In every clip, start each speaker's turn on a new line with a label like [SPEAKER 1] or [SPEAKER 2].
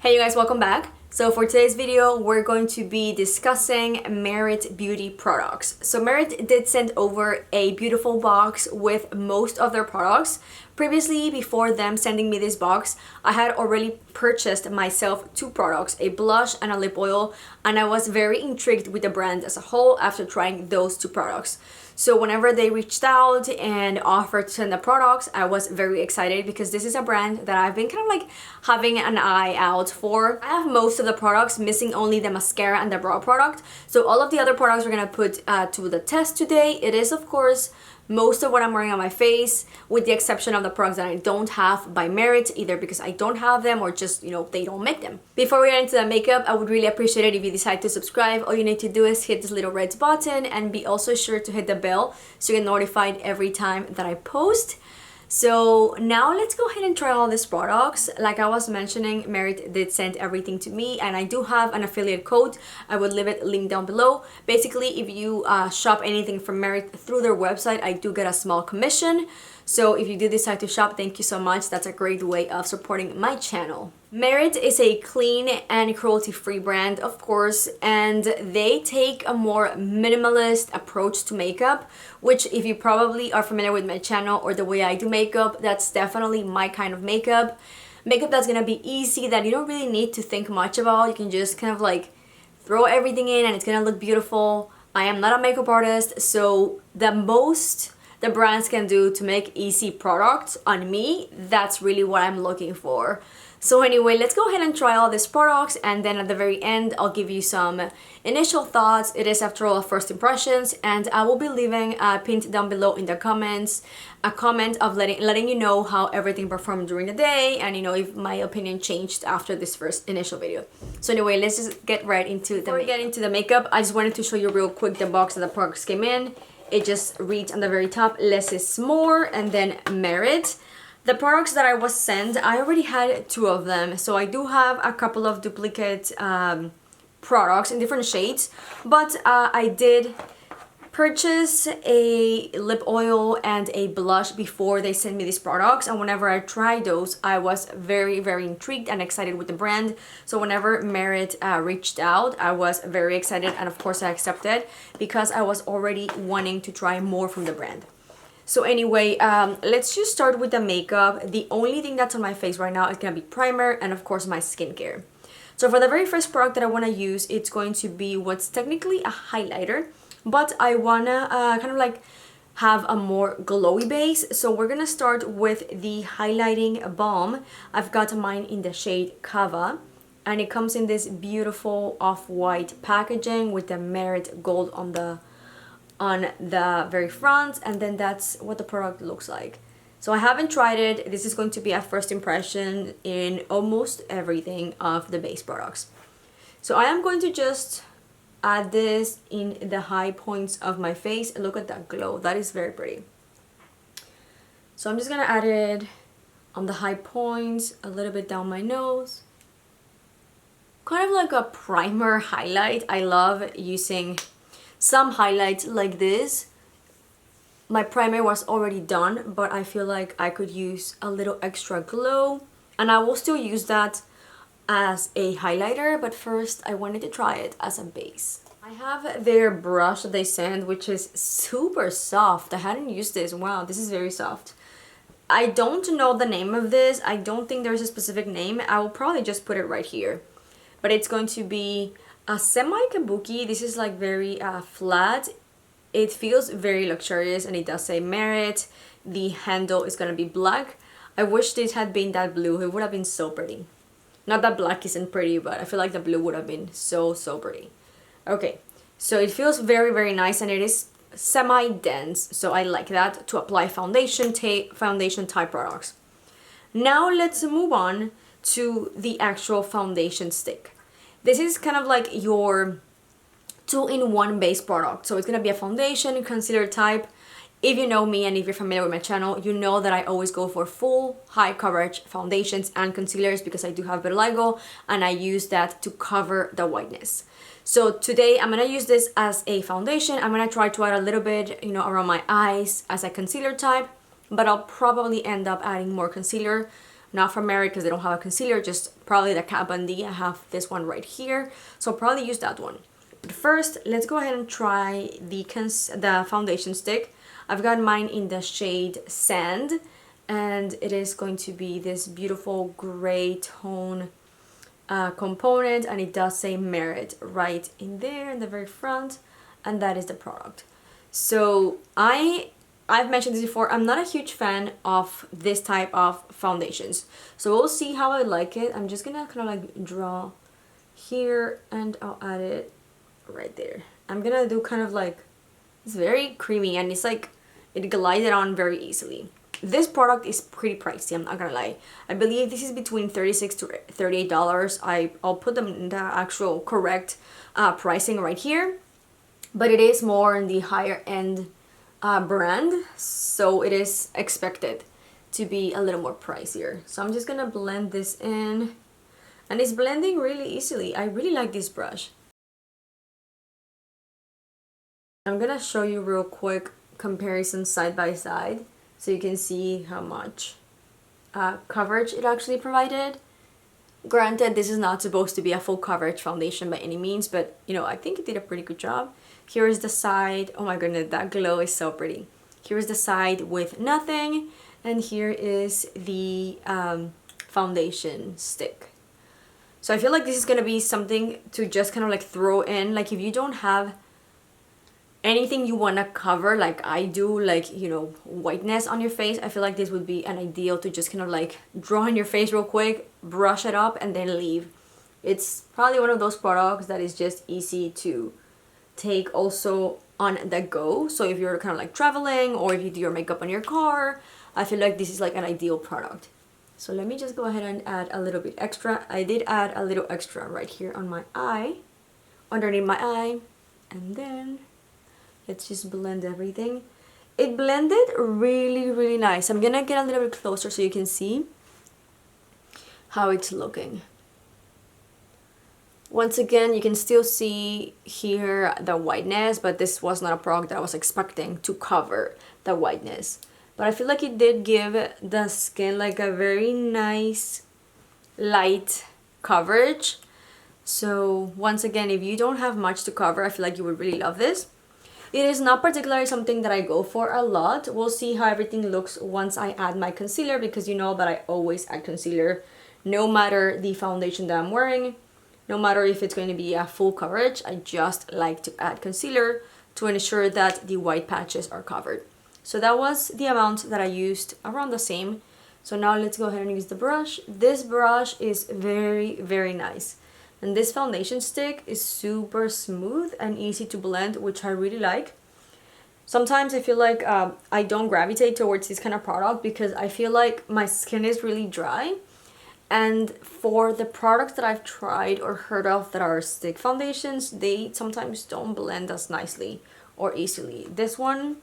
[SPEAKER 1] Hey you guys, welcome back. So for today's video, we're going to be discussing Merit beauty products. So Merit did send over a beautiful box with most of their products. Previously, before them sending me this box, I had already purchased myself two products, a blush and a lip oil, and I was very intrigued with the brand as a whole after trying those two products. So whenever they reached out and offered to send the products, I was very excited because this is a brand that I've been kind of like having an eye out for. I have most of the products, missing only the mascara and the brow product. So all of the other products we're gonna put to the test today. It is, of course, most of what I'm wearing on my face, with the exception of the products that I don't have by Merit, either because I don't have them or just, you know, they don't make them. Before we get into the makeup, I would really appreciate it if you decide to subscribe. All you need to do is hit this little red button and be also sure to hit the bell so you get notified every time that I post. So now let's go ahead and try all these products. Like I was mentioning, Merit did send everything to me, and I do have an affiliate code. I will leave it linked down below. Basically, if you shop anything from Merit through their website, I do get a small commission. So if you do decide to shop, thank you so much. That's a great way of supporting my channel. Merit is a clean and cruelty-free brand, of course, and they take a more minimalist approach to makeup, which if you probably are familiar with my channel or the way I do makeup, that's definitely my kind of makeup. Makeup that's gonna be easy, that you don't really need to think much about. You can just kind of like throw everything in and it's gonna look beautiful. I am not a makeup artist, so the most the brands can do to make easy products on me, that's really what I'm looking for. So anyway, let's go ahead and try all these products, and then at the very end I'll give you some initial thoughts. It is, after all, first impressions, and I will be leaving pinned down below in the comments a comment of letting you know how everything performed during the day, and you know, if my opinion changed after this first initial video. So anyway, let's just get right into the Before we get into the makeup, I just wanted to show you real quick the box that the products came in. It just reads on the very top, less is more, and then Merit. The products that I was sent, I already had two of them, so I do have a couple of duplicate products in different shades, but I did purchase a lip oil and a blush before they sent me these products, and whenever I tried those, I was very intrigued and excited with the brand. So whenever Merit reached out, I was very excited, and of course I accepted because I was already wanting to try more from the brand. So anyway, let's just start with the makeup. The only thing that's on my face right now is gonna be primer and of course my skincare. So for the very first product that I wanna use, it's going to be what's technically a highlighter, but I wanna kind of like have a more glowy base. So we're gonna start with the highlighting balm. I've got mine in the shade Kava, and it comes in this beautiful off-white packaging with the Merit gold on the very front, and then that's what the product looks like. So I haven't tried it. This is going to be a first impression in almost everything of the base products. So I am going to just add this in the high points of my face. Look at that glow. That is very pretty. So I'm just gonna add it on the high points, a little bit down my nose. Kind of like a primer highlight. I love using some highlights like this. My primer was already done, but I feel like I could use a little extra glow, and I will still use that as a highlighter, but first I wanted to try it as a base. I have their brush that they sent, which is super soft. I hadn't used this. Wow, this is very soft. I don't know the name of this. I don't think there's a specific name. I will probably just put it right here, but it's going to be a semi-kabuki. This is like very flat. It feels very luxurious, and it does say Merit. The handle is gonna be black. I wish this had been that blue. It would have been so pretty. Not that black isn't pretty, but I feel like the blue would have been so pretty. Okay, so it feels very nice, and it is semi-dense, so I like that to apply foundation type products. Now let's move on to the actual foundation stick. This is kind of like your two-in-one base product. So it's gonna be a foundation, concealer type. If you know me and if you're familiar with my channel, you know that I always go for full high coverage foundations and concealers because I do have vitiligo, and I use that to cover the whiteness. So today I'm gonna use this as a foundation. I'm gonna try to add a little bit, you know, around my eyes as a concealer type, but I'll probably end up adding more concealer not from Merit because they don't have a concealer, just probably the Kat Von D. I have this one right here, so I'll probably use that one. But first, let's go ahead and try the foundation stick. I've got mine in the shade Sand, and it is going to be this beautiful gray tone component, and it does say Merit right in there in the very front, and that is the product. So I've mentioned this before, I'm not a huge fan of this type of foundations, so we'll see how I like it. I'm just gonna kind of like draw here, and I'll add it right there. I'm gonna do kind of like, it's very creamy, and it's like it glided on very easily. This product is pretty pricey, I'm not gonna lie. I believe this is between $36 to $38. I'll put them in the actual correct pricing right here, but it is more in the higher end brand, so it is expected to be a little more pricier. So I'm just gonna blend this in, and it's blending really easily. I really like this brush. I'm gonna show you real quick comparison side by side so you can see how much coverage it actually provided. Granted, this is not supposed to be a full coverage foundation by any means, but you know, I think it did a pretty good job. Here is the side. Oh my goodness, that glow is so pretty. Here is the side with nothing, and here is the foundation stick. So I feel like this is gonna be something to just kind of like throw in, like if you don't have anything you want to cover like I do, like, you know, whiteness on your face, I feel like this would be an ideal to just kind of like draw on your face real quick, brush it up, and then leave. It's probably one of those products that is just easy to take also on the go. So if you're kind of like traveling, or if you do your makeup on your car, I feel like this is like an ideal product. So let me just go ahead and add a little bit extra. I did add a little extra right here on my eye, underneath my eye, and then let's just blend everything. It blended really, really nice. I'm gonna get a little bit closer so you can see how it's looking. Once again, you can still see here the whiteness, but this was not a product that I was expecting to cover the whiteness. But I feel like it did give the skin like a very nice light coverage. So once again, if you don't have much to cover, I feel like you would really love this. It is not particularly something that I go for a lot. We'll see how everything looks once I add my concealer, because you know that I always add concealer no matter the foundation that I'm wearing, no matter if it's going to be a full coverage. I just like to add concealer to ensure that the white patches are covered. So that was the amount that I used, around the same. So now let's go ahead and use the brush. This brush is very, very nice. And this foundation stick is super smooth and easy to blend, which I really like. Sometimes I feel like I don't gravitate towards this kind of product because I feel like my skin is really dry. And for the products that I've tried or heard of that are stick foundations, they sometimes don't blend as nicely or easily. This one,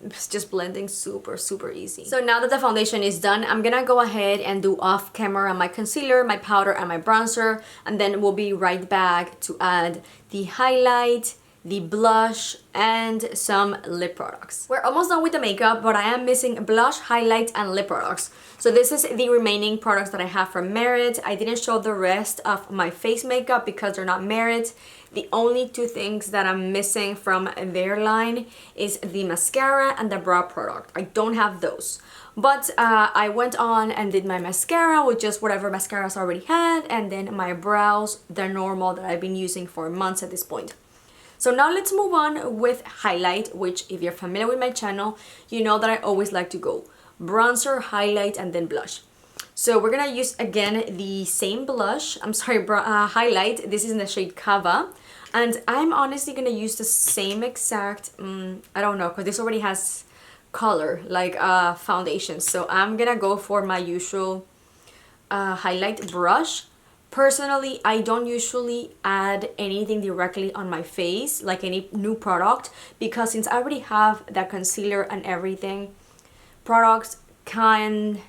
[SPEAKER 1] it's just blending super, super easy. So now that the foundation is done, I'm gonna go ahead and do off camera my concealer, my powder, and my bronzer, and then we'll be right back to add the highlight, the blush, and some lip products. We're almost done with the makeup, but I am missing blush, highlight, and lip products. So this is the remaining products that I have from Merit. I didn't show the rest of my face makeup because they're not Merit. The only two things that I'm missing from their line is the mascara and the brow product. I don't have those. But I went on and did my mascara with just whatever mascaras I already had, and then my brows, the normal that I've been using for months at this point. So now let's move on with highlight, which if you're familiar with my channel, you know that I always like to go bronzer, highlight, and then blush. So we're gonna use again the same blush, highlight. This is in the shade Kava. And I'm honestly gonna use the same exact, I don't know, because this already has color, like foundation. So I'm gonna go for my usual highlight brush. Personally, I don't usually add anything directly on my face, like any new product, because since I already have that concealer and everything, products can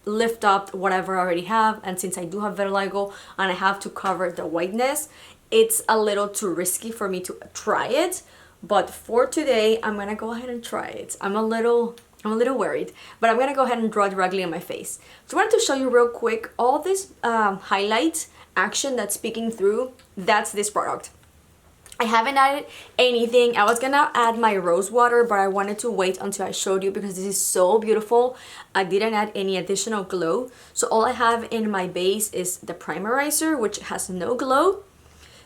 [SPEAKER 1] lift up whatever I already have. And since I do have vitiligo and I have to cover the whiteness, it's a little too risky for me to try it. But for today, I'm gonna go ahead and try it. I'm a little I'm a little worried, but I'm gonna go ahead and draw directly on my face. So I wanted to show you real quick all this highlight action that's peeking through. That's this product. I haven't added anything. I was gonna add my rose water, but I wanted to wait until I showed you because this is so beautiful. I didn't add any additional glow. So all I have in my base is the primerizer, which has no glow.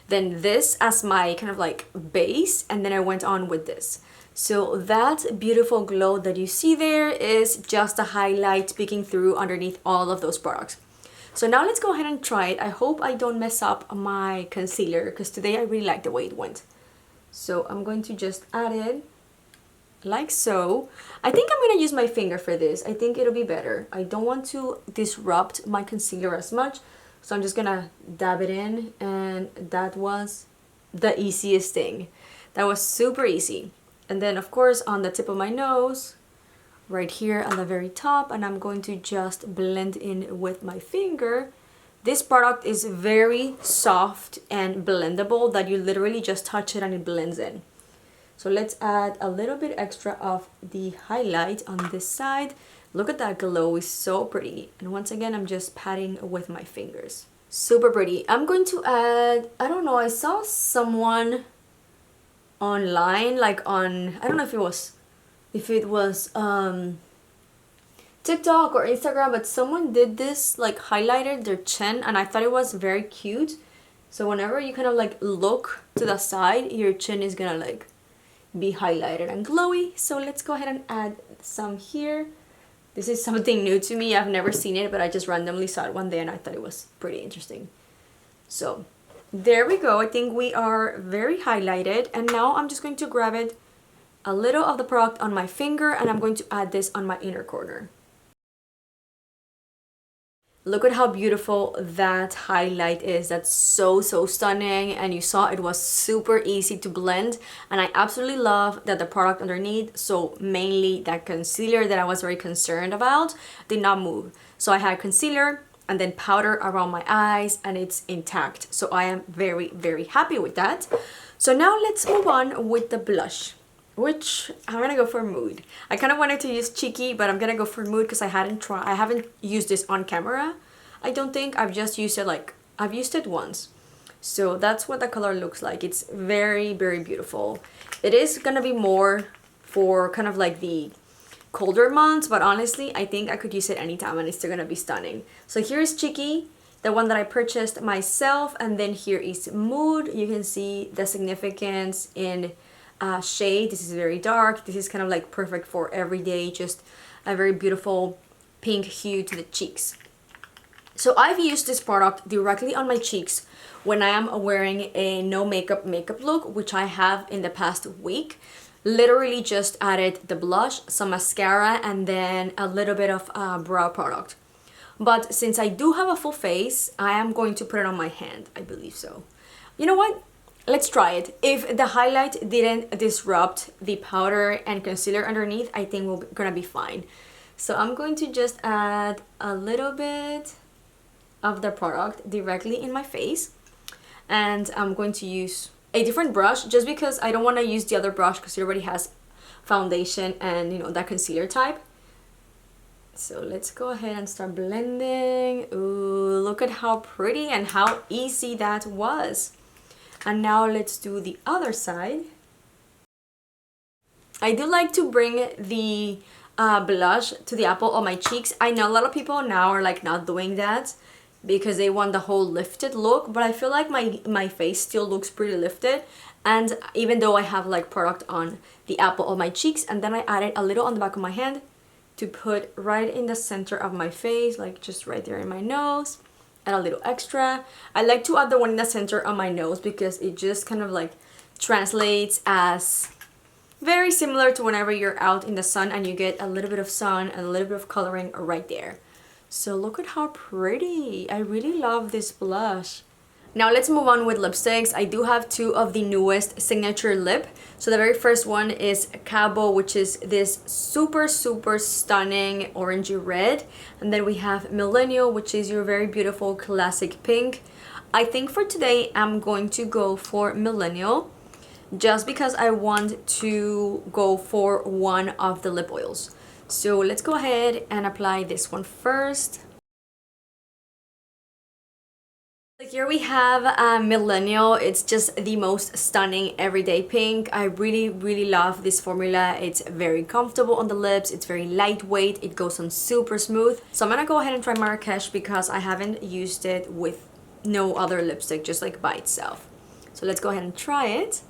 [SPEAKER 1] Then this as my kind of like base, and then I went on with this. So that beautiful glow that you see there is just a highlight peeking through underneath all of those products. So now let's go ahead and try it. I hope I don't mess up my concealer because today I really like the way it went. So I'm going to just add it like so. I think I'm going to use my finger for this. I think it'll be better. I don't want to disrupt my concealer as much. So I'm just going to dab it in, and that was the easiest thing. That was super easy. And then of course on the tip of my nose, right here on the very top, and I'm going to just blend in with my finger. This product is very soft and blendable that you literally just touch it and it blends in. So let's add a little bit extra of the highlight on this side. Look at that glow, it's so pretty. And once again, I'm just patting with my fingers. Super pretty. I'm going to add, I don't know, I saw someone online, like on, I don't know if it was TikTok or Instagram, but someone did this, like highlighted their chin, and I thought it was very cute. So whenever you kind of like look to the side, your chin is gonna like be highlighted and glowy. So let's go ahead and add some here. This is something new to me. I've never seen it, but I just randomly saw it one day and I thought it was pretty interesting. So there we go. I think we are very highlighted, and now I'm just going to grab it, a little of the product on my finger, and I'm going to add this on my inner corner. Look at how beautiful that highlight is. That's so stunning, and you saw it was super easy to blend, and I absolutely love that the product underneath, so mainly that concealer that I was very concerned about, did not move. So I had concealer and then powder around my eyes, and it's intact. So I am very happy with that. So now let's move on with the blush, which I'm gonna go for Mood. I kind of wanted to use Cheeky, but I'm gonna go for Mood because I haven't used this on camera. I don't think. I've just used it, like I've used it once. So that's what the color looks like. It's very beautiful. It is gonna be more for kind of like the colder months, but honestly I think I could use it anytime and it's still gonna be stunning. So here's Cheeky, the one that I purchased myself, and then here is Mood. You can see the significance in shade. This is very dark. This is kind of like perfect for everyday, just a very beautiful pink hue to the cheeks. So I've used this product directly on my cheeks when I am wearing a no makeup look, which I have in the past week. Literally just added the blush, some mascara, and then a little bit of brow product. But since I do have a full face, I am going to put it on my hand. I believe so. You know what? Let's try it. If the highlight didn't disrupt the powder and concealer underneath, I think we're gonna be fine. So I'm going to just add a little bit of the product directly in my face, and I'm going to use a different brush just because I don't want to use the other brush because it already has foundation and, you know, that concealer type. So let's go ahead and start blending. Ooh, look at how pretty and how easy that was. And now let's do the other side. I do like to bring the blush to the apple of my cheeks. I know a lot of people now are like not doing that because they want the whole lifted look, but I feel like my face still looks pretty lifted. And even though I have like product on the apple of my cheeks, and then I added a little on the back of my hand to put right in the center of my face, like just right there in my nose. And a little extra. I like to add the one in the center of my nose because it just kind of like translates as very similar to whenever you're out in the sun and you get a little bit of sun and a little bit of coloring right there. So look at how pretty. I really love this blush. Now let's move on with lipsticks. I do have two of the newest signature lip. So the very first one is Cabo, which is this super stunning orangey red. And then we have Millennial, which is your very beautiful classic pink. I think for today I'm going to go for Millennial just because I want to go for one of the lip oils. So let's go ahead and apply this one first. Here we have Millennial. It's just the most stunning everyday pink. I really love this formula. It's very comfortable on the lips. It's very lightweight. It goes on super smooth. So I'm gonna go ahead and try Marrakesh because I haven't used it with no other lipstick, just like by itself. So let's go ahead and try it.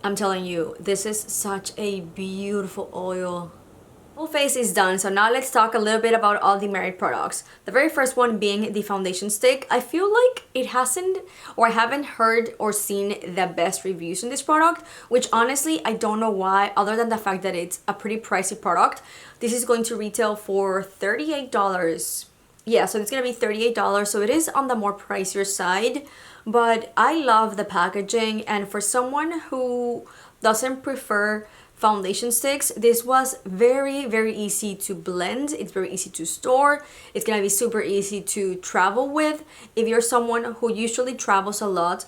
[SPEAKER 1] I'm telling you, this is such a beautiful oil. Full face is done, so now let's talk a little bit about all the Merit products. The very first one being the foundation stick. I feel like it hasn't, or I haven't heard or seen the best reviews on this product, which honestly I don't know why, other than the fact that it's a pretty pricey product. This is going to retail for $38. Yeah, so it's gonna be $38, so it is on the more pricier side, but I love the packaging, and for someone who doesn't prefer foundation sticks, this was very easy to blend. It's very easy to store. It's gonna be super easy to travel with. If you're someone who usually travels a lot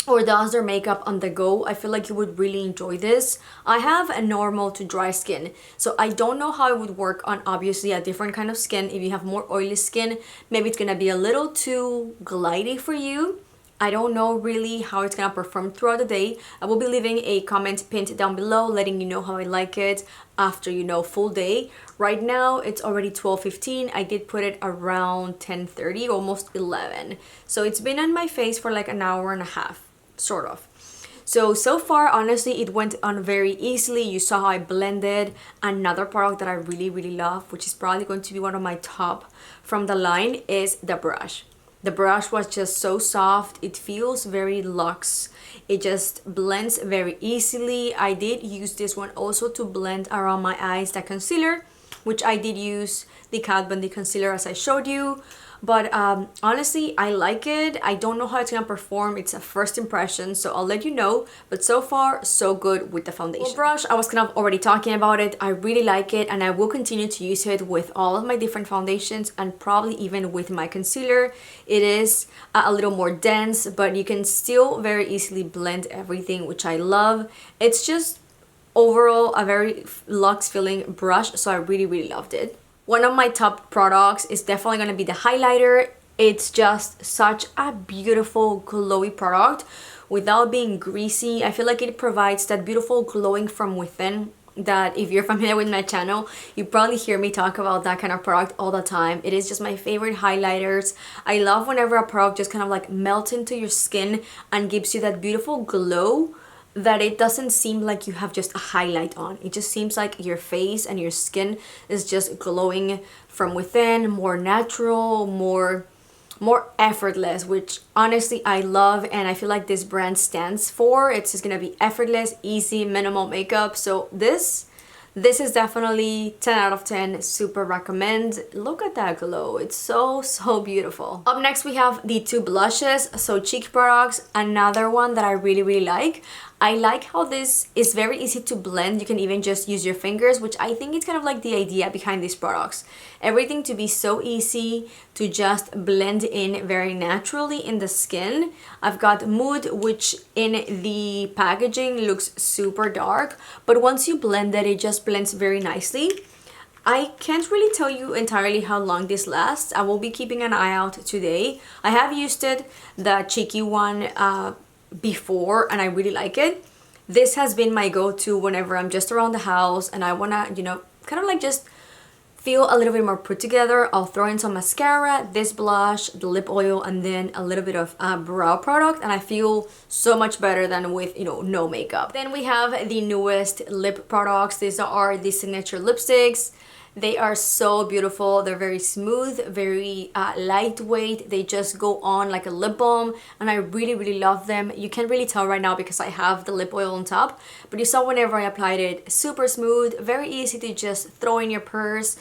[SPEAKER 1] or does their makeup on the go, I feel like you would really enjoy this. I have a normal to dry skin, so I don't know how it would work on obviously a different kind of skin. If you have more oily skin, maybe it's gonna be a little too glidey for you. I don't know really how it's gonna perform throughout the day. I will be leaving a comment pinned down below letting you know how I like it after, you know, full day. Right now it's already 12:15. I did put it around 10:30, almost 11. So it's been on my face for like an hour and a half, sort of. So far, honestly, it went on very easily. You saw how I blended. Another product that I really love, which is probably going to be one of my top from the line, is the brush. The brush was just so soft. It feels very luxe. It just blends very easily. I did use this one also to blend around my eyes, the concealer, which I did use the Kat Von D concealer as I showed you. But honestly, I like it. I don't know how it's gonna perform. It's a first impression, so I'll let you know. But so far, so good with the foundation. Brush, I was kind of already talking about it. I really like it, and I will continue to use it with all of my different foundations and probably even with my concealer. It is a little more dense, but you can still very easily blend everything, which I love. It's just overall a very luxe feeling brush, so I really loved it. One of my top products is definitely going to be the highlighter. It's just such a beautiful glowy product without being greasy. I feel like it provides that beautiful glowing from within that if you're familiar with my channel, you probably hear me talk about that kind of product all the time. It is just my favorite highlighters. I love whenever a product just kind of like melts into your skin and gives you that beautiful glow, that it doesn't seem like you have just a highlight on. It just seems like your face and your skin is just glowing from within, more natural, more effortless, which honestly I love, and I feel like this brand stands for. It's just gonna be effortless, easy, minimal makeup. So this is definitely 10 out of 10, super recommend. Look at that glow, it's so beautiful. Up next we have the two blushes, so cheek products, another one that I really like. I like how this is very easy to blend. You can even just use your fingers, which I think is kind of like the idea behind these products. Everything to be so easy to just blend in very naturally in the skin. I've got Mood, which in the packaging looks super dark, but once you blend it, it just blends very nicely. I can't really tell you entirely how long this lasts. I will be keeping an eye out today. I have used it, the cheeky one, before, and I really like it. This has been my go-to whenever I'm just around the house and I wanna, you know, kind of like just feel a little bit more put together. I'll throw in some mascara, this blush, the lip oil, and then a little bit of brow product, and I feel so much better than with, you know, no makeup. Then we have the newest lip products. These are the signature lipsticks. They are so beautiful. They're very smooth, very lightweight. They just go on like a lip balm, and I really love them. You can't really tell right now because I have the lip oil on top, but you saw whenever I applied it, super smooth, very easy to just throw in your purse,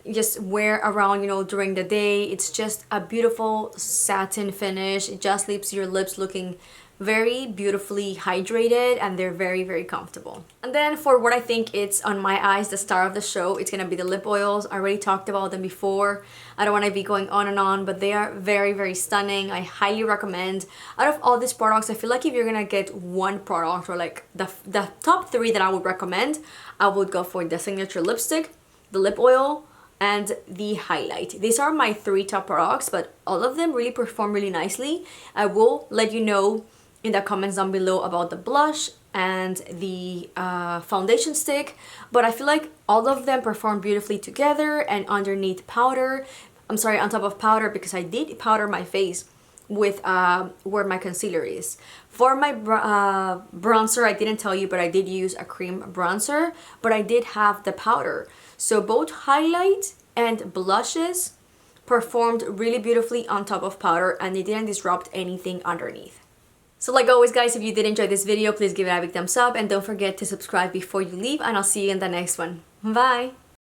[SPEAKER 1] just wear around, you know, during the day. It's just a beautiful satin finish. It just leaves your lips looking very beautifully hydrated, and they're very, very comfortable. And then for what I think it's, on my eyes, the star of the show, it's gonna be the lip oils. I already talked about them before. I don't want to be going on and on, but they are very, very stunning. I highly recommend. Out of all these products, I feel like if you're gonna get one product, or like the top 3 that I would recommend, I would go for the signature lipstick, the lip oil, and the highlight. These are my 3 top products, but all of them really perform really nicely. I will let you know in the comments down below about the blush and the foundation stick, but I feel like all of them perform beautifully together. And underneath powder, I'm sorry, on top of powder, because I did powder my face with where my concealer is. For my bronzer, I didn't tell you, but I did use a cream bronzer, but I did have the powder. So both highlight and blushes performed really beautifully on top of powder, and they didn't disrupt anything underneath. So like always guys, if you did enjoy this video, please give it a big thumbs up, and don't forget to subscribe before you leave, and I'll see you in the next one. Bye!